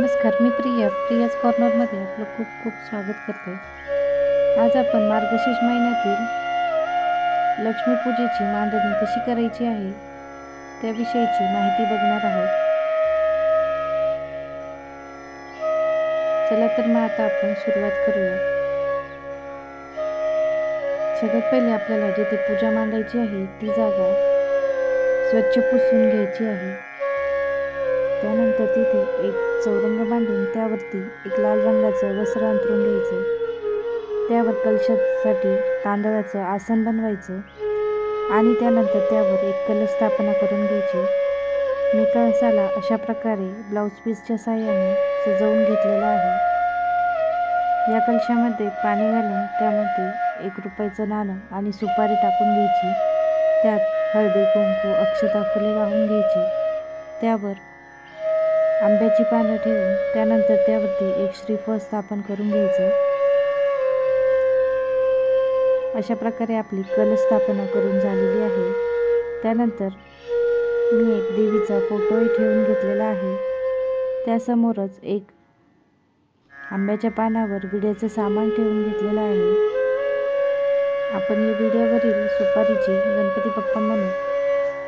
नमस्कार, मी प्रियाज कॉर्नरमध्ये आपलं खूप खूप स्वागत करते. आज आपण मार्गशीर्ष महिन्यातील लक्ष्मीपूजेची मांडणी कशी करायची आहे त्याविषयीची माहिती बघणार आहोत. चला तर मग आता आपण सुरुवात करूया. सगळ्यात पहिले आपल्याला जिथे पूजा मांडायची आहे ती जागा स्वच्छ पुसून घ्यायची आहे. त्यानंतर तिथे एक चौरंग बांधून त्यावरती एक लाल रंगाचं वस्त्र अंथरून घ्यायचं. त्यावर कलशासाठी तांदळाचं आसन बनवायचं आणि त्यानंतर त्यावर एक कलश स्थापना करून घ्यायची. मी कळसाला अशा प्रकारे ब्लाऊज पीसच्या साहाय्याने सजवून घेतलेला आहे. या कलशामध्ये पाणी घालून त्यामध्ये ₹1 नाणं आणि सुपारी टाकून घ्यायची. त्यात हळदी, कुंकू, अक्षता, फुले वाहून घ्यायची. त्यावर आंब्याची पानं ठेवून त्यानंतर त्यावरती एक श्रीफळ स्थापन करून घ्यायचं. अशा प्रकारे आपली कलश स्थापना करून झालेली आहे. त्यानंतर मी एक देवीचा फोटोही ठेवून घेतलेला आहे. त्यासमोरच एक आंब्याच्या पानावर विड्याचं सामान ठेवून घेतलेलं आहे. आपण या विड्यावरील सुपारीची गणपती बाप्पा म्हणून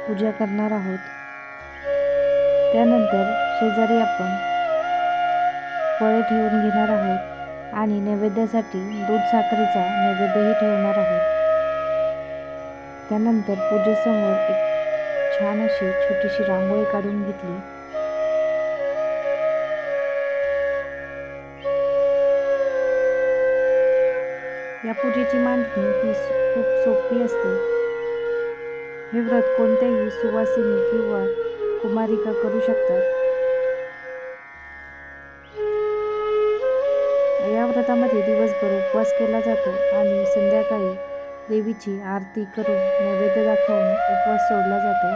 पूजा करणार आहोत. त्यानंतर शेजारी आपण फळे ठेवून घेणार आहोत आणि नैवेद्यासाठी दूध साखरेचा नैवेद्यही ठेवणार आहोत. त्यानंतर पूजेसमोर एक छान अशी छोटीशी रांगोळी काढून घेतली. या पूजेची मांडणी ही खूप सोपी असते. हे व्रत कोणत्याही सुवासिनी किंवा कुमारिका करू शकतात. या व्रतामध्ये दिवसभर उपवास केला जातो आणि संध्याकाळी देवीची आरती करून नैवेद्य दाखवून उपवास सोडला जातो.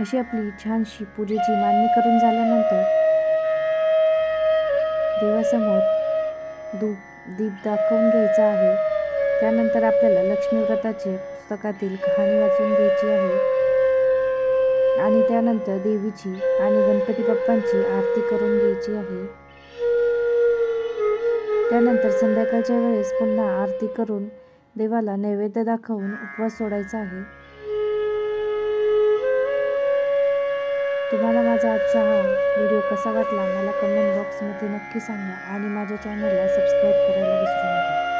अशी आपली छानशी पूजेची मांडणी करून झाल्यानंतर देवासमोर दीप दाखवून घ्यायचा आहे. त्यानंतर आपल्याला लक्ष्मी व्रताचे पुस्तकातील कहाणी वाचून घ्यायची आहे आणि त्यानंतर देवीची आणि गणपती बाप्पांची आरती करून घ्यायची आहे. त्यानंतर संध्याकाळच्या वेळेस पुन्हा आरती करून देवाला नैवेद्य दाखवून उपवास सोडायचा आहे. तुम्हाला माझा आजचा हा व्हिडिओ कसा वाटला मला कमेंट बॉक्समध्ये नक्की सांगा आणि माझ्या चॅनलला सबस्क्राईब करायला विसरू नका.